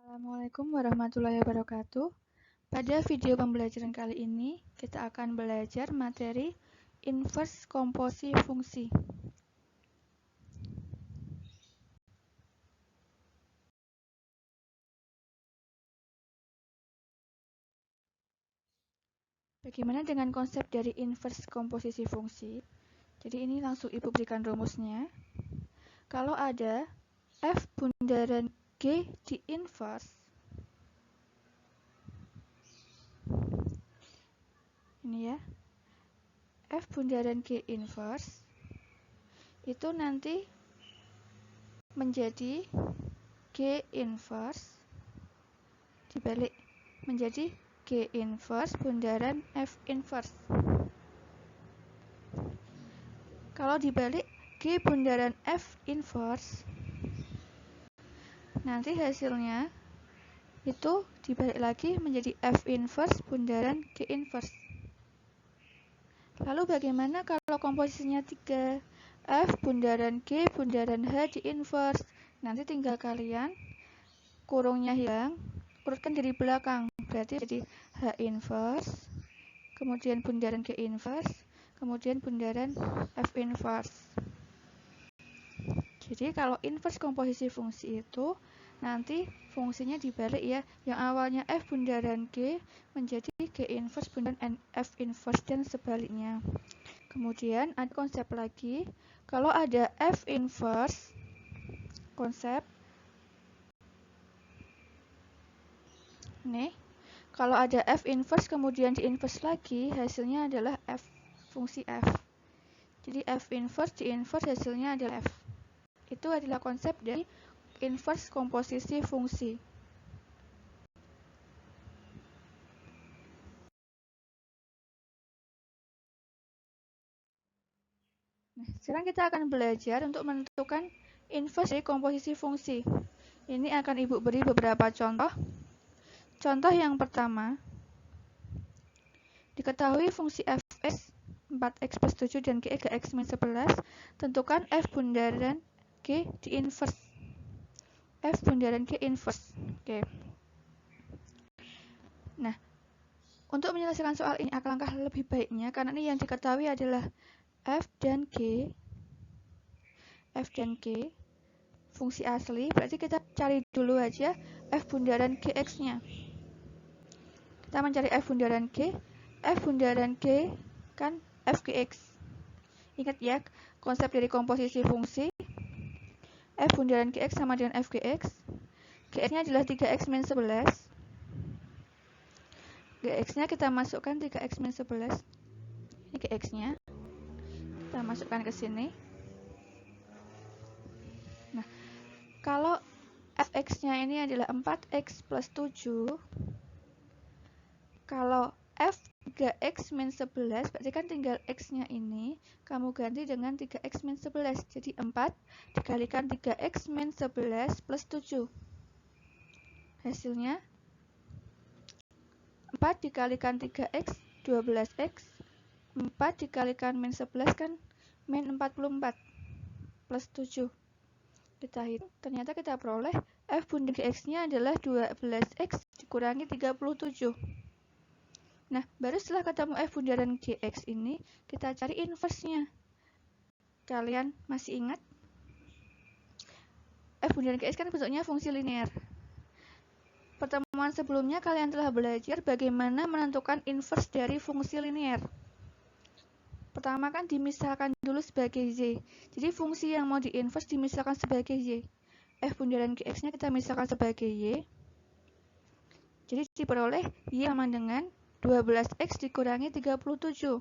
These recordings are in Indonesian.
Assalamualaikum warahmatullahi wabarakatuh. Pada video pembelajaran kali ini, kita akan belajar materi inverse komposisi fungsi. Bagaimana dengan konsep dari inverse komposisi fungsi? Jadi ini langsung Ibu berikan rumusnya. Kalau ada F bundaran G di inverse, ini ya, F bundaran G inverse itu nanti menjadi G inverse dibalik menjadi G inverse bundaran F inverse. Kalau dibalik G bundaran F inverse, nanti hasilnya itu dibalik lagi menjadi F inverse bundaran G inverse. Lalu bagaimana kalau komposisinya 3? F bundaran G bundaran H di inverse. Nanti tinggal kalian kurungnya hilang, urutkan dari belakang. Berarti jadi H inverse, kemudian bundaran G inverse, kemudian bundaran F inverse. Jadi kalau inverse komposisi fungsi itu nanti fungsinya dibalik ya, yang awalnya F bundaran G menjadi G inverse bundaran F inverse dan sebaliknya. Kemudian ada konsep lagi, kalau ada F inverse, konsep nih, kalau ada F inverse kemudian di inverse lagi, hasilnya adalah F, fungsi F. Jadi F inverse di inverse hasilnya adalah F. Itu adalah konsep dari inverse komposisi fungsi. Nah, sekarang kita akan belajar untuk menentukan inverse dari komposisi fungsi. Ini akan Ibu beri beberapa contoh. Contoh yang pertama, diketahui fungsi fx 4x plus 7 dan g 3x min 11, tentukan f bundaran g di inverse. F bundaran G inverse. Oke. Nah, untuk menyelesaikan soal ini alangkah lebih baiknya karena ini yang diketahui adalah F dan G fungsi asli, berarti kita cari dulu aja F bundaran Gx-nya. Kita mencari F bundaran G kan Fgx. Ingat ya, konsep dari komposisi fungsi. F bundaran Gx sama dengan Fgx. Gx-nya adalah 3x min 11. Gx-nya kita masukkan 3x min 11. Ini Gx-nya. Kita masukkan ke sini. Nah, kalau Fx-nya ini adalah 4x plus 7. Kalau F 3x min 11, berarti kan tinggal x-nya ini kamu ganti dengan 3x min 11. Jadi 4 dikalikan 3x min 11 plus 7. Hasilnya 4 dikalikan 3x 12x. 4 dikalikan min 11 kan min 44 plus 7. Kita hitung, ternyata kita peroleh F bundaran Gx-nya adalah 12x dikurangi 37. Nah, baru setelah ketemu F bundaran Gx ini, kita cari inverse-nya. Kalian masih ingat? F bundaran Gx kan bentuknya fungsi linear. Pertemuan sebelumnya kalian telah belajar bagaimana menentukan inverse dari fungsi linear. Pertama kan dimisahkan dulu sebagai y. Jadi fungsi yang mau di-inverse dimisahkan sebagai y. F bundaran Gx-nya kita misahkan sebagai y. Jadi diperoleh y sama dengan 12x dikurangi 37.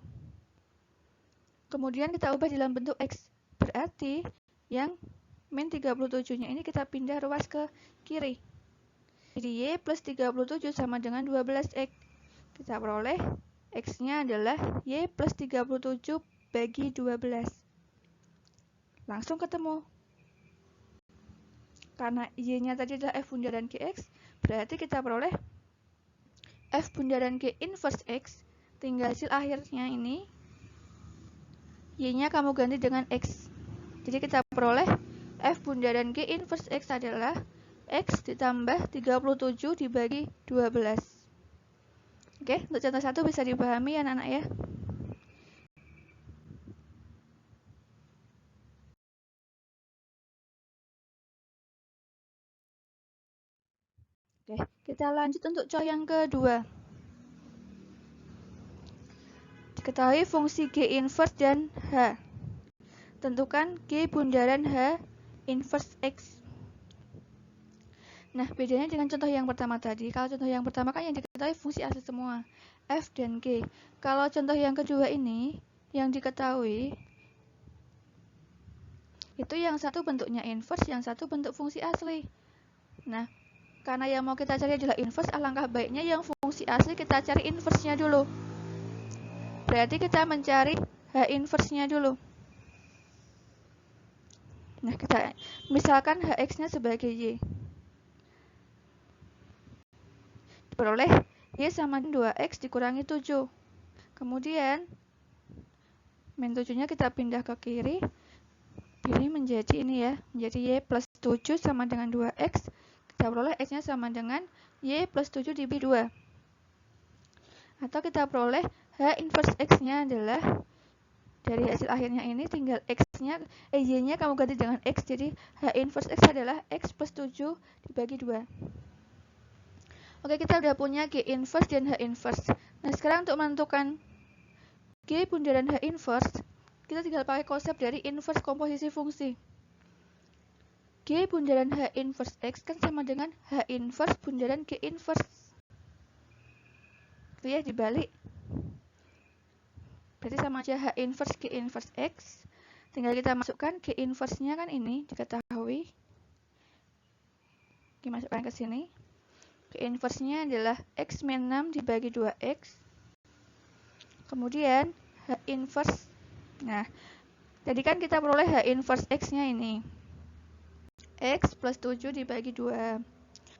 Kemudian kita ubah dalam bentuk x. Berarti yang min 37-nya ini kita pindah ruas ke kiri. Jadi y plus 37 sama dengan 12x. Kita peroleh x-nya adalah y plus 37 bagi 12. Langsung ketemu. Karena y-nya tadi adalah f bundaran Gx, berarti kita peroleh F bundaran G inverse X, tinggal hasil akhirnya ini, Y-nya kamu ganti dengan X. Jadi kita peroleh F bundaran G inverse X adalah X ditambah 37 dibagi 12. Oke, untuk contoh 1 bisa dipahami ya anak-anak ya. Oke, kita lanjut untuk contoh yang kedua. Diketahui fungsi G inverse dan H. Tentukan G bundaran H inverse X. Nah, bedanya dengan contoh yang pertama tadi. Kalau contoh yang pertama kan yang diketahui fungsi asli semua, F dan G. Kalau contoh yang kedua ini, yang diketahui itu yang satu bentuknya inverse, yang satu bentuk fungsi asli. Nah, karena yang mau kita cari adalah inverse, alangkah baiknya yang fungsi asli kita cari inverse-nya dulu. Berarti kita mencari H inverse-nya dulu. Nah, kita misalkan Hx-nya sebagai Y. Diperoleh Y sama 2X dikurangi 7. Kemudian, min 7-nya kita pindah ke kiri. Ini menjadi ini ya, menjadi Y plus 7 sama dengan 2X. Kita peroleh X-nya sama dengan Y plus 7 dibagi 2. Atau kita peroleh H inverse X-nya adalah dari hasil akhirnya ini tinggal X-nya, Y-nya kamu ganti dengan X, jadi H inverse X adalah X plus 7 dibagi 2. Oke, kita udah punya G inverse dan H inverse. Nah, sekarang untuk menentukan G bundaran H inverse, kita tinggal pakai konsep dari inverse komposisi fungsi. G bundaran H inverse X kan sama dengan H inverse bundaran G inverse. Itu ya, dibalik. Berarti sama aja H inverse G inverse X. Tinggal kita masukkan G inverse-nya kan ini, diketahui. Kita masukkan ke sini. G inverse-nya adalah X min 6 dibagi 2X. Kemudian H inverse. Nah, tadi kan kita peroleh H inverse X-nya ini. X plus 7 dibagi 2.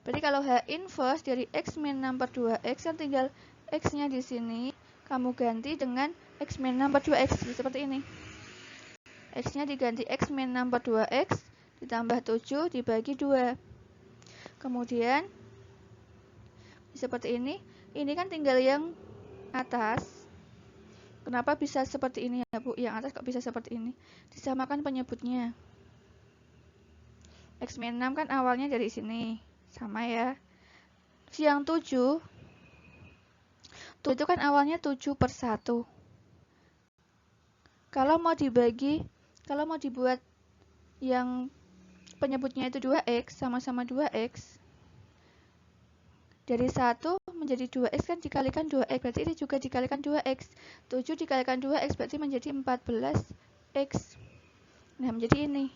Berarti kalau H inverse dari X min 6 per 2X kan tinggal X-nya di sini. Kamu ganti dengan X min 6 per 2X. Seperti ini. X-nya diganti X min 6 per 2X ditambah 7 dibagi 2. Kemudian, seperti ini. Ini kan tinggal yang atas. Kenapa bisa seperti ini ya Bu? Yang atas kok bisa seperti ini? Disamakan penyebutnya. X min 6 kan awalnya dari sini. Sama ya. Yang 7 itu kan awalnya 7 per 1. Kalau mau dibuat yang penyebutnya itu 2X, sama-sama 2X. Dari 1 menjadi 2X kan dikalikan 2X, berarti ini juga dikalikan 2X. 7 dikalikan 2X berarti menjadi 14X. Nah, menjadi ini.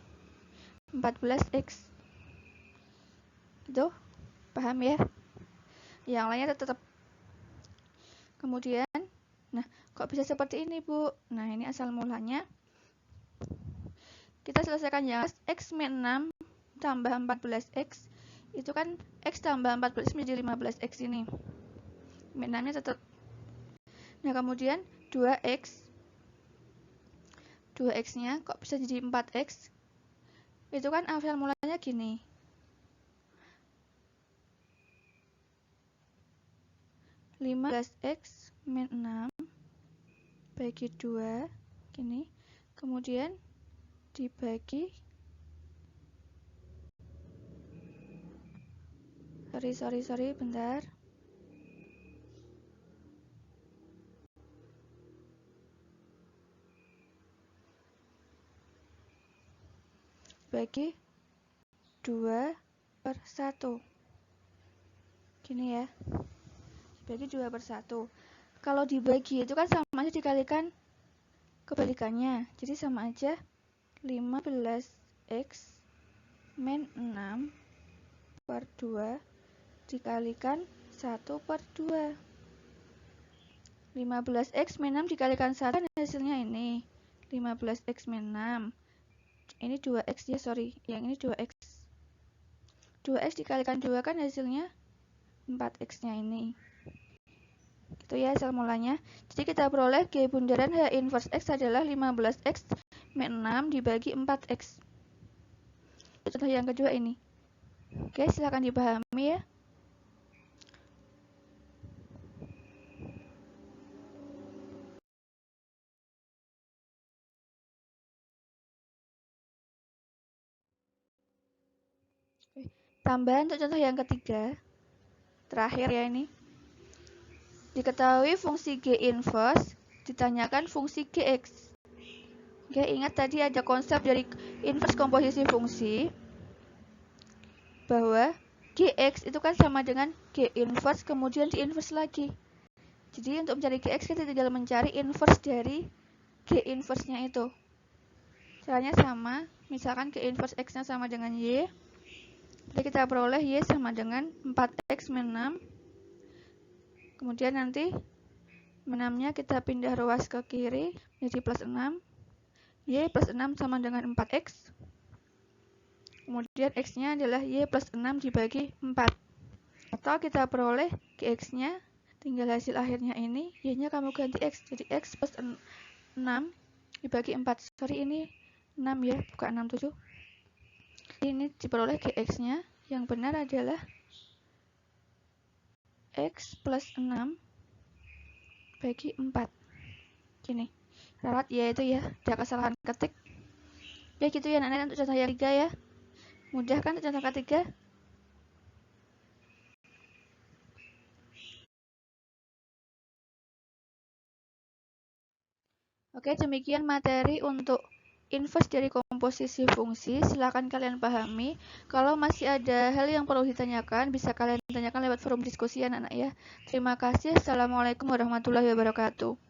14X. Gitu? Paham ya? Yang lainnya tetap. Kemudian, nah, kok bisa seperti ini, Bu? Nah, ini asal mulanya. Kita selesaikan yang X min 6 tambah 14X. Itu kan X tambah 14 menjadi 15X ini. Min 6-nya tetap. Nah, kemudian 2X. 2X-nya kok bisa jadi 4X? Itu kan asal mulanya gini. 15X min 6 bagi 2 gini, kemudian dibagi sorry bentar, bagi 2 per 1 gini ya, bagi 2 per 1. Kalau dibagi itu kan sama aja dikalikan kebalikannya, jadi sama aja 15X min 6 per 2 dikalikan 1 per 2. 15X min 6 dikalikan 1 kan hasilnya ini 15X min 6. Ini 2X ya, sorry, yang ini 2X. 2X dikalikan 2 kan hasilnya 4X-nya ini. Gitu ya asal mulanya. Jadi kita peroleh G bundaran H inverse X adalah 15X min 6 dibagi 4X. Contoh yang kedua ini. Oke, silakan dipahami ya. Tambahan untuk contoh yang ketiga, terakhir ya ini. Diketahui fungsi G inverse, ditanyakan fungsi Gx. Oke, ingat tadi ada konsep dari inverse komposisi fungsi, bahwa Gx itu kan sama dengan G inverse kemudian di inverse lagi. Jadi untuk mencari Gx kita tinggal mencari inverse dari G inverse-nya itu. Caranya sama, misalkan G inverse X-nya sama dengan Y, jadi kita peroleh Y sama dengan 4X min 6. Kemudian nanti 6-nya kita pindah ruas ke kiri menjadi plus 6. Y plus 6 sama dengan 4X. Kemudian X-nya adalah Y plus 6 dibagi 4. Atau kita peroleh Gx-nya, tinggal hasil akhirnya ini, Y-nya kamu ganti X. Jadi X plus 6 dibagi 4. Sorry, ini 6 ya, bukan 67. Ini diperoleh Gx-nya. Yang benar adalah X plus 6 bagi 4. Gini. Ralat ya itu ya, ada kesalahan ketik. Ya gitu ya anak-anak untuk contoh yang 3 ya. Mudah kan contoh ketiga? Oke, demikian materi untuk inverse dari komposisi fungsi. Silakan kalian pahami. Kalau masih ada hal yang perlu ditanyakan, bisa kalian tanyakan lewat forum diskusi anak-anak ya. Terima kasih. Assalamualaikum warahmatullahi wabarakatuh.